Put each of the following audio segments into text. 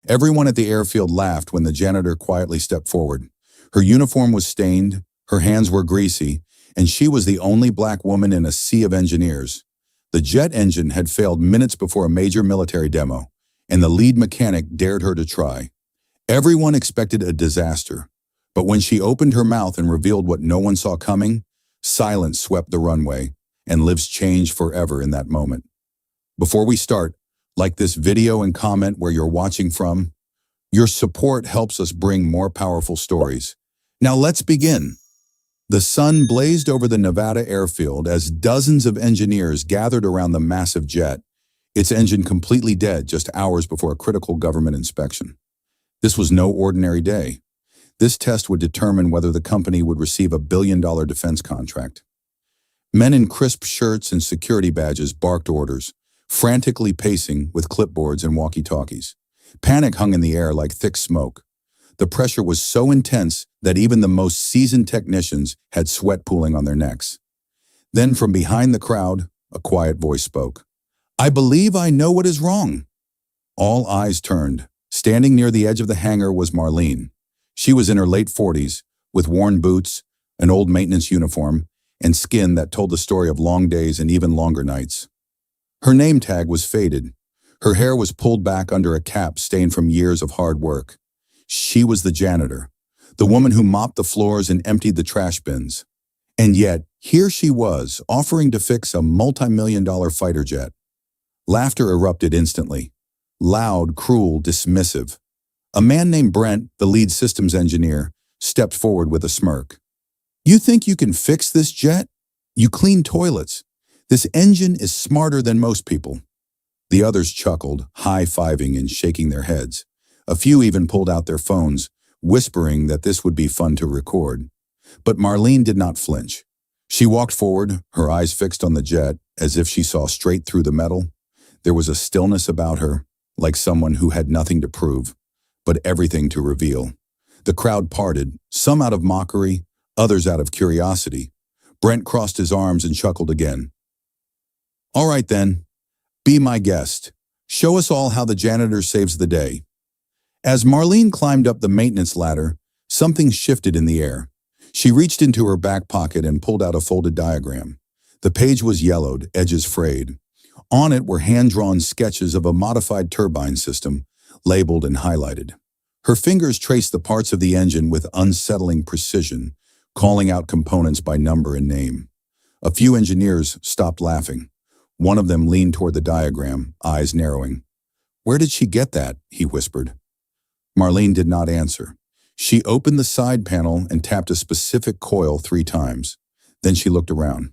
Everyone at the airfield laughed when the janitor quietly stepped forward. Her uniform was stained, her hands were greasy, and she was the only black woman in a sea of engineers. The jet engine had failed minutes before a major military demo, and the lead mechanic dared her to try. Everyone expected a disaster, but when she opened her mouth and revealed what no one saw coming, silence swept the runway, and lives changed forever in that moment. Before we start, like this video and comment where you're watching from. Your support helps us bring more powerful stories. Now let's begin. The sun blazed over the Nevada airfield as dozens of engineers gathered around the massive jet, its engine completely dead just hours before a critical government inspection. This was no ordinary day. This test would determine whether the company would receive a billion-dollar defense contract. Men in crisp shirts and security badges barked orders, frantically pacing with clipboards and walkie-talkies. Panic hung in the air like thick smoke. The pressure was so intense that even the most seasoned technicians had sweat pooling on their necks. Then from behind the crowd, a quiet voice spoke. "I believe I know what is wrong." All eyes turned. Standing near the edge of the hangar was Marlene. She was in her late 40s, with worn boots, an old maintenance uniform, and skin that told the story of long days and even longer nights. Her name tag was faded. Her hair was pulled back under a cap stained from years of hard work. She was the janitor, the woman who mopped the floors and emptied the trash bins. And yet, here she was, offering to fix a multi-million-dollar fighter jet. Laughter erupted instantly. Loud, cruel, dismissive. A man named Brent, the lead systems engineer, stepped forward with a smirk. "You think you can fix this jet? You clean toilets. This engine is smarter than most people." The others chuckled, high-fiving and shaking their heads. A few even pulled out their phones, whispering that this would be fun to record. But Marlene did not flinch. She walked forward, her eyes fixed on the jet, as if she saw straight through the metal. There was a stillness about her, like someone who had nothing to prove, but everything to reveal. The crowd parted, some out of mockery, others out of curiosity. Brent crossed his arms and chuckled again. "All right then, be my guest. Show us all how the janitor saves the day." As Marlene climbed up the maintenance ladder, something shifted in the air. She reached into her back pocket and pulled out a folded diagram. The page was yellowed, edges frayed. On it were hand-drawn sketches of a modified turbine system, labeled and highlighted. Her fingers traced the parts of the engine with unsettling precision, calling out components by number and name. A few engineers stopped laughing. One of them leaned toward the diagram, eyes narrowing. "Where did she get that?" he whispered. Marlene did not answer. She opened the side panel and tapped a specific coil 3 times. Then she looked around.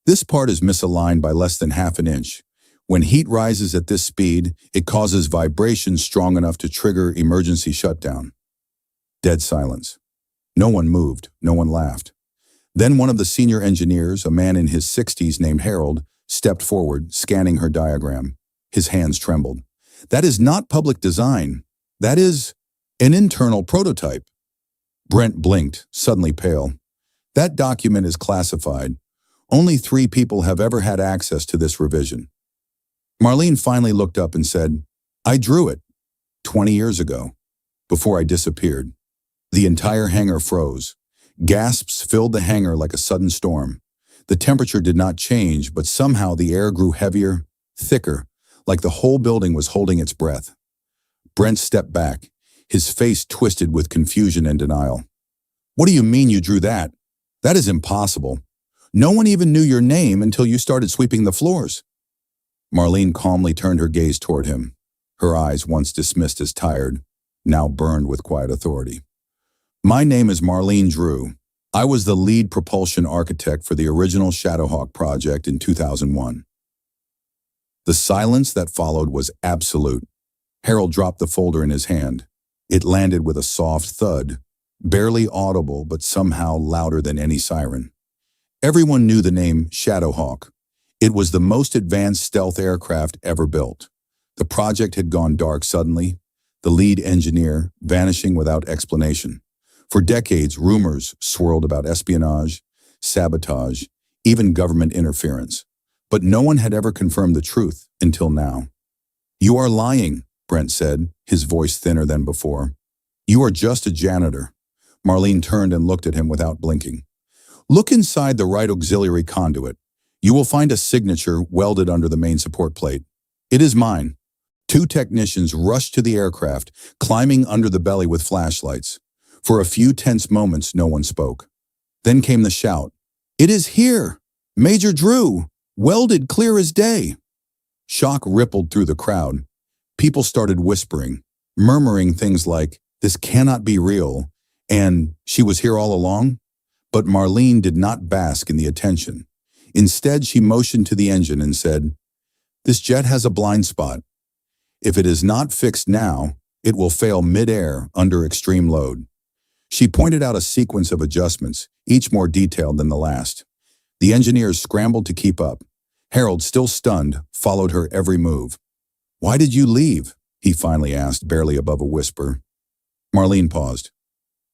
"This part is misaligned by less than half an inch. When heat rises at this speed, it causes vibrations strong enough to trigger emergency shutdown." Dead silence. No one moved, no one laughed. Then one of the senior engineers, a man in his 60s named Harold, stepped forward, scanning her diagram. His hands trembled. "That is not public design. That is an internal prototype." Brent blinked, suddenly pale. "That document is classified. Only 3 people have ever had access to this revision." Marlene finally looked up and said, "I drew it 20 years ago, before I disappeared." The entire hangar froze. Gasps filled the hangar like a sudden storm. The temperature did not change, but somehow the air grew heavier, thicker, like the whole building was holding its breath. Brent stepped back, his face twisted with confusion and denial. "What do you mean you drew that? That is impossible. No one even knew your name until you started sweeping the floors." Marlene calmly turned her gaze toward him. Her eyes, once dismissed as tired, now burned with quiet authority. "My name is Marlene Drew. I was the lead propulsion architect for the original Shadowhawk project in 2001. The silence that followed was absolute. Harold dropped the folder in his hand. It landed with a soft thud, barely audible but somehow louder than any siren. Everyone knew the name Shadowhawk. It was the most advanced stealth aircraft ever built. The project had gone dark suddenly, the lead engineer vanishing without explanation. For decades, rumors swirled about espionage, sabotage, even government interference. But no one had ever confirmed the truth until now. "You are lying," Brent said, his voice thinner than before. You are just a janitor. Marlene turned and looked at him without blinking. Look inside the right auxiliary conduit. You will find a signature welded under the main support plate. It is mine. Two technicians rushed to the aircraft, climbing under the belly with flashlights. For a few tense moments, no one spoke. Then came the shout. It is here! Major Drew! Welded clear as day! Shock rippled through the crowd. People started whispering, murmuring things like, this cannot be real, and she was here all along? But Marlene did not bask in the attention. Instead, she motioned to the engine and said, this jet has a blind spot. If it is not fixed now, it will fail mid-air under extreme load. She pointed out a sequence of adjustments, each more detailed than the last. The engineers scrambled to keep up. Harold, still stunned, followed her every move. Why did you leave? He finally asked, barely above a whisper. Marlene paused.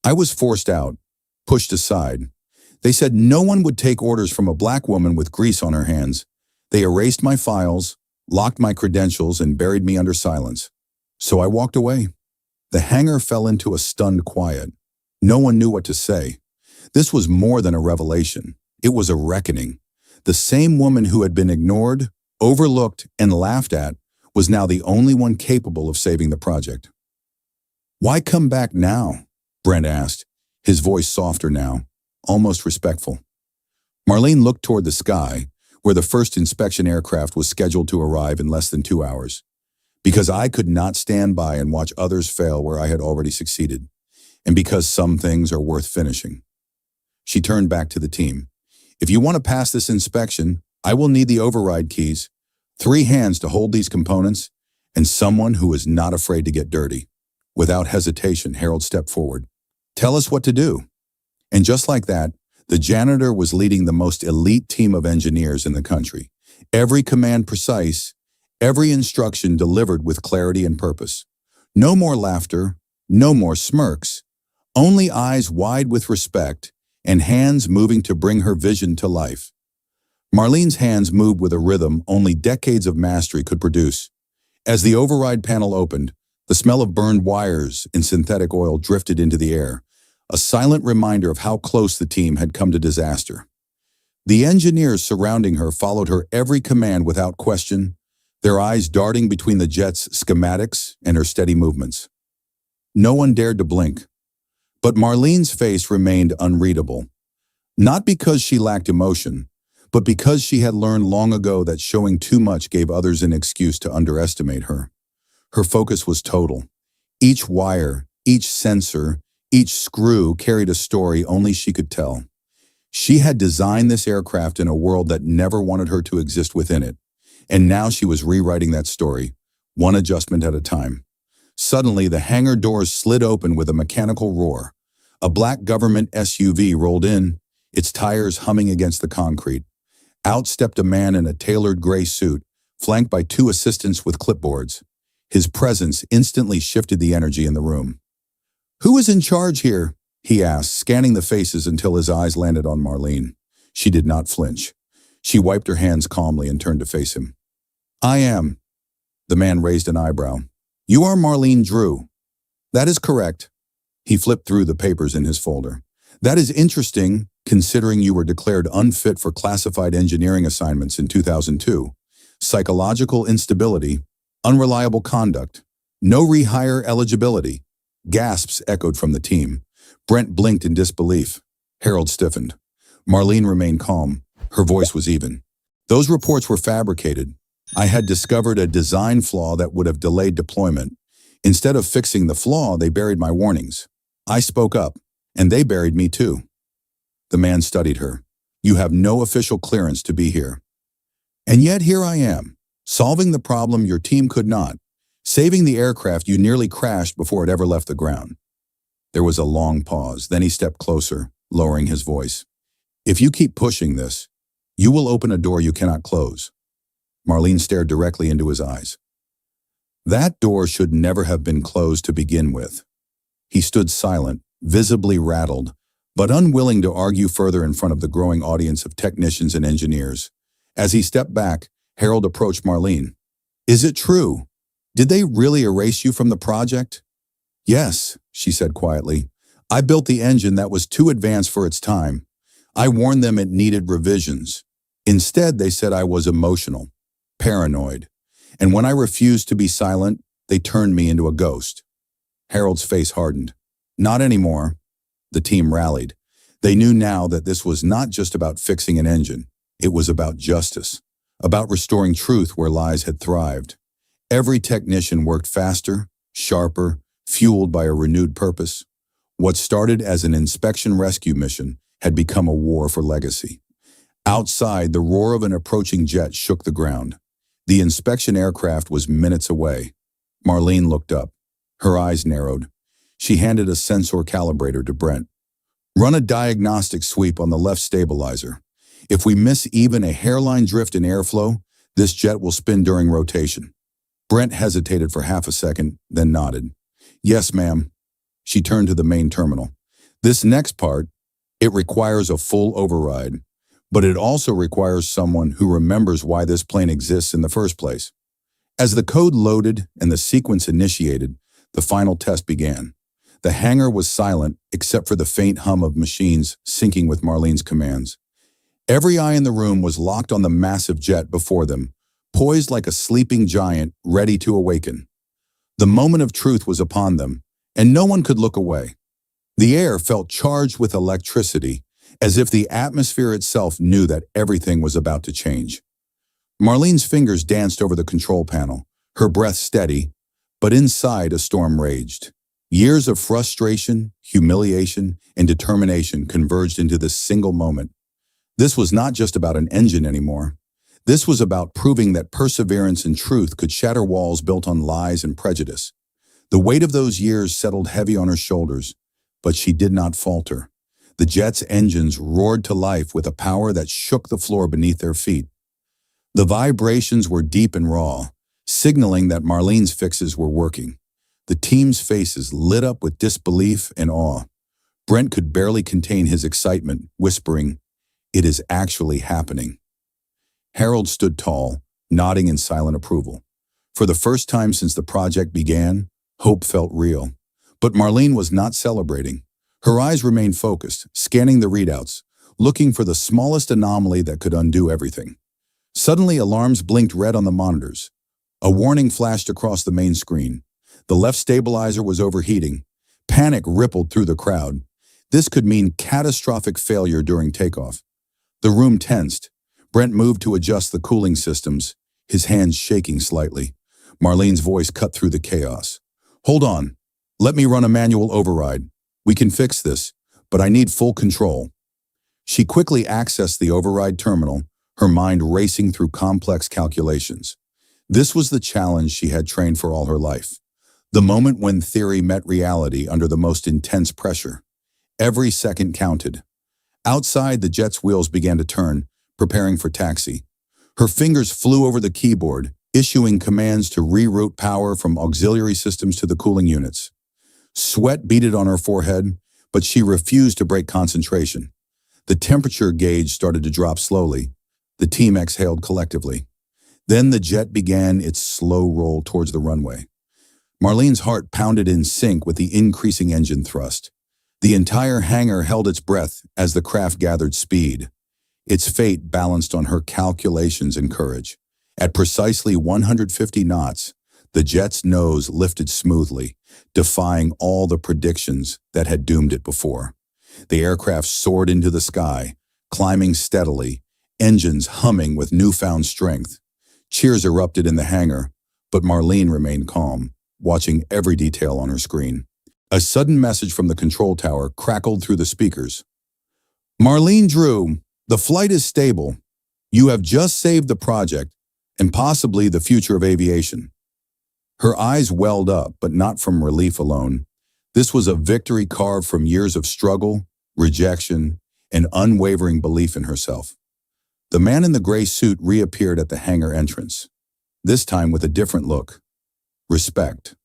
I was forced out, pushed aside. They said no one would take orders from a black woman with grease on her hands. They erased my files, locked my credentials, and buried me under silence. So I walked away. The hangar fell into a stunned quiet. No one knew what to say. This was more than a revelation. It was a reckoning. The same woman who had been ignored, overlooked, and laughed at was now the only one capable of saving the project. Why come back now? Brent asked, his voice softer now, almost respectful. Marlene looked toward the sky, where the first inspection aircraft was scheduled to arrive in less than 2 hours. Because I could not stand by and watch others fail where I had already succeeded, and because some things are worth finishing. She turned back to the team. If you want to pass this inspection, I will need the override keys, 3 hands to hold these components, and someone who is not afraid to get dirty. Without hesitation, Harold stepped forward. Tell us what to do. And just like that, the janitor was leading the most elite team of engineers in the country. Every command precise, every instruction delivered with clarity and purpose. No more laughter, no more smirks, only eyes wide with respect and hands moving to bring her vision to life. Marlene's hands moved with a rhythm only decades of mastery could produce. As the override panel opened, the smell of burned wires and synthetic oil drifted into the air, a silent reminder of how close the team had come to disaster. The engineers surrounding her followed her every command without question, their eyes darting between the jet's schematics and her steady movements. No one dared to blink, but Marlene's face remained unreadable, not because she lacked emotion, but because she had learned long ago that showing too much gave others an excuse to underestimate her. Her focus was total. Each wire, each sensor, each screw carried a story only she could tell. She had designed this aircraft in a world that never wanted her to exist within it, and now she was rewriting that story, one adjustment at a time. Suddenly, the hangar doors slid open with a mechanical roar. A black government SUV rolled in, its tires humming against the concrete. Out stepped a man in a tailored gray suit, flanked by 2 assistants with clipboards. His presence instantly shifted the energy in the room. Who is in charge here? He asked, scanning the faces until his eyes landed on Marlene. She did not flinch. She wiped her hands calmly and turned to face him. I am. The man raised an eyebrow. You are Marlene Drew. That is correct. He flipped through the papers in his folder. That is interesting, considering you were declared unfit for classified engineering assignments in 2002. Psychological instability, unreliable conduct, no rehire eligibility. Gasps echoed from the team. Brent blinked in disbelief. Harold stiffened. Marlene remained calm. Her voice was even. Those reports were fabricated. I had discovered a design flaw that would have delayed deployment. Instead of fixing the flaw, they buried my warnings. I spoke up, and they buried me too. The man studied her. You have no official clearance to be here. And yet here I am, solving the problem your team could not, saving the aircraft you nearly crashed before it ever left the ground. There was a long pause, then he stepped closer, lowering his voice. If you keep pushing this, you will open a door you cannot close. Marlene stared directly into his eyes. That door should never have been closed to begin with. He stood silent, visibly rattled, but unwilling to argue further in front of the growing audience of technicians and engineers. As he stepped back, Harold approached Marlene. Is it true? Did they really erase you from the project? Yes, she said quietly. I built the engine that was too advanced for its time. I warned them it needed revisions. Instead, they said I was emotional, paranoid. And when I refused to be silent, they turned me into a ghost. Harold's face hardened. Not anymore. The team rallied. They knew now that this was not just about fixing an engine. It was about justice, about restoring truth where lies had thrived. Every technician worked faster, sharper, fueled by a renewed purpose. What started as an inspection rescue mission had become a war for legacy. Outside, the roar of an approaching jet shook the ground. The inspection aircraft was minutes away. Marlene looked up. Her eyes narrowed. She handed a sensor calibrator to Brent. Run a diagnostic sweep on the left stabilizer. If we miss even a hairline drift in airflow, this jet will spin during rotation. Brent hesitated for half a second, then nodded. Yes, ma'am. She turned to the main terminal. This next part, it requires a full override, but it also requires someone who remembers why this plane exists in the first place. As the code loaded and the sequence initiated, the final test began. The hangar was silent except for the faint hum of machines syncing with Marlene's commands. Every eye in the room was locked on the massive jet before them, poised like a sleeping giant ready to awaken. The moment of truth was upon them, and no one could look away. The air felt charged with electricity, as if the atmosphere itself knew that everything was about to change. Marlene's fingers danced over the control panel, her breath steady, but inside a storm raged. Years of frustration, humiliation, and determination converged into this single moment. This was not just about an engine anymore. This was about proving that perseverance and truth could shatter walls built on lies and prejudice. The weight of those years settled heavy on her shoulders, but she did not falter. The jet's engines roared to life with a power that shook the floor beneath their feet. The vibrations were deep and raw, signaling that Marlene's fixes were working. The team's faces lit up with disbelief and awe. Brent could barely contain his excitement, whispering, "It is actually happening." Harold stood tall, nodding in silent approval. For the first time since the project began, hope felt real. But Marlene was not celebrating. Her eyes remained focused, scanning the readouts, looking for the smallest anomaly that could undo everything. Suddenly, alarms blinked red on the monitors. A warning flashed across the main screen. The left stabilizer was overheating. Panic rippled through the crowd. This could mean catastrophic failure during takeoff. The room tensed. Brent moved to adjust the cooling systems, his hands shaking slightly. Marlene's voice cut through the chaos. "Hold on. Let me run a manual override. We can fix this, but I need full control." She quickly accessed the override terminal, her mind racing through complex calculations. This was the challenge she had trained for all her life. The moment when theory met reality under the most intense pressure. Every second counted. Outside, the jet's wheels began to turn, preparing for taxi. Her fingers flew over the keyboard, issuing commands to reroute power from auxiliary systems to the cooling units. Sweat beaded on her forehead, but she refused to break concentration. The temperature gauge started to drop slowly. The team exhaled collectively. Then the jet began its slow roll towards the runway. Marlene's heart pounded in sync with the increasing engine thrust. The entire hangar held its breath as the craft gathered speed. Its fate balanced on her calculations and courage. At precisely 150 knots, the jet's nose lifted smoothly, defying all the predictions that had doomed it before. The aircraft soared into the sky, climbing steadily, engines humming with newfound strength. Cheers erupted in the hangar, but Marlene remained calm, watching every detail on her screen. A sudden message from the control tower crackled through the speakers. "Marlene Drew, the flight is stable. You have just saved the project, and possibly the future of aviation." Her eyes welled up, but not from relief alone. This was a victory carved from years of struggle, rejection, and unwavering belief in herself. The man in the gray suit reappeared at the hangar entrance, this time with a different look. Respect.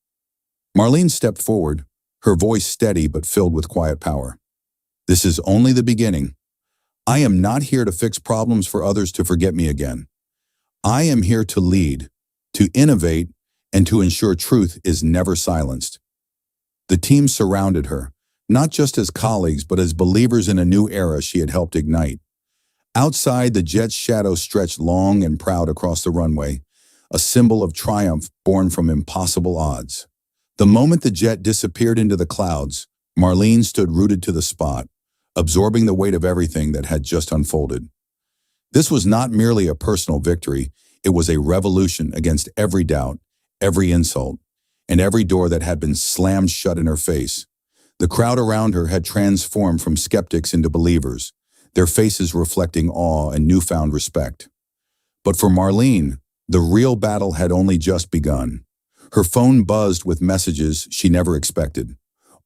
Marlene stepped forward, her voice steady but filled with quiet power. "This is only the beginning. I am not here to fix problems for others to forget me again. I am here to lead, to innovate, and to ensure truth is never silenced. The team surrounded her, not just as colleagues but as believers in a new era she had helped ignite. Outside, the jet's shadow stretched long and proud across the runway, a symbol of triumph born from impossible odds. The moment the jet disappeared into the clouds, Marlene stood rooted to the spot, absorbing the weight of everything that had just unfolded. This was not merely a personal victory, it was a revolution against every doubt, every insult, and every door that had been slammed shut in her face. The crowd around her had transformed from skeptics into believers, their faces reflecting awe and newfound respect. But for Marlene, the real battle had only just begun. Her phone buzzed with messages she never expected.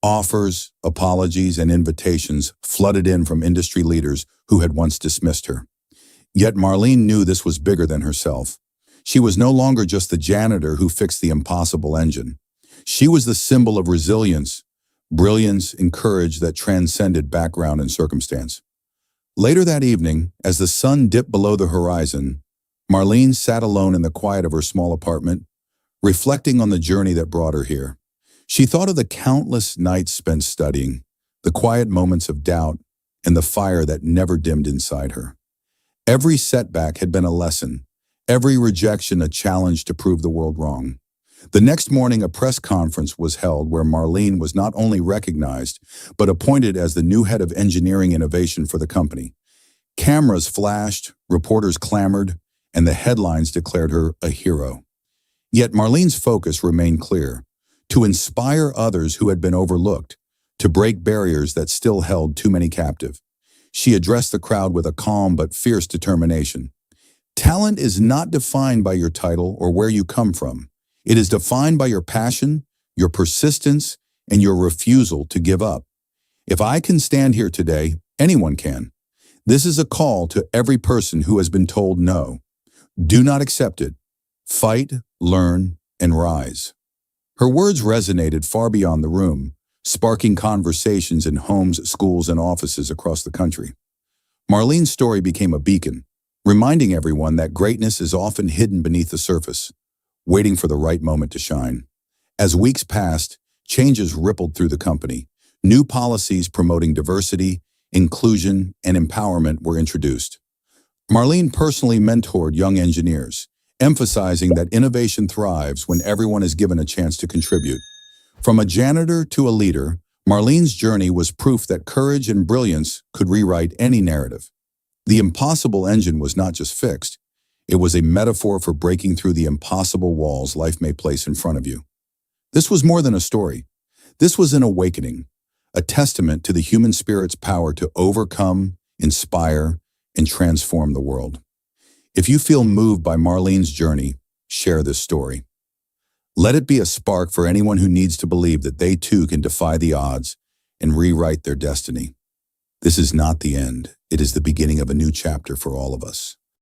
Offers, apologies, and invitations flooded in from industry leaders who had once dismissed her. Yet Marlene knew this was bigger than herself. She was no longer just the janitor who fixed the impossible engine. She was the symbol of resilience, brilliance, and courage that transcended background and circumstance. Later that evening, as the sun dipped below the horizon, Marlene sat alone in the quiet of her small apartment, reflecting on the journey that brought her here. She thought of the countless nights spent studying, the quiet moments of doubt, and the fire that never dimmed inside her. Every setback had been a lesson, every rejection a challenge to prove the world wrong. The next morning, a press conference was held where Marlene was not only recognized, but appointed as the new head of engineering innovation for the company. Cameras flashed, reporters clamored, and the headlines declared her a hero. Yet Marlene's focus remained clear: to inspire others who had been overlooked, to break barriers that still held too many captive. She addressed the crowd with a calm but fierce determination. Talent is not defined by your title or where you come from. It is defined by your passion, your persistence, and your refusal to give up. If I can stand here today, anyone can. This is a call to every person who has been told no. Do not accept it. Fight, learn, and rise. Her words resonated far beyond the room, sparking conversations in homes, schools, and offices across the country. Marlene's story became a beacon, reminding everyone that greatness is often hidden beneath the surface, waiting for the right moment to shine. As weeks passed, changes rippled through the company. New policies promoting diversity, inclusion, and empowerment were introduced. Marlene personally mentored young engineers, emphasizing that innovation thrives when everyone is given a chance to contribute. From a janitor to a leader, Marlene's journey was proof that courage and brilliance could rewrite any narrative. The impossible engine was not just fixed, it was a metaphor for breaking through the impossible walls life may place in front of you. This was more than a story. This was an awakening, a testament to the human spirit's power to overcome, inspire, and transform the world. If you feel moved by Marlene's journey, share this story. Let it be a spark for anyone who needs to believe that they too can defy the odds and rewrite their destiny. This is not the end. It is the beginning of a new chapter for all of us.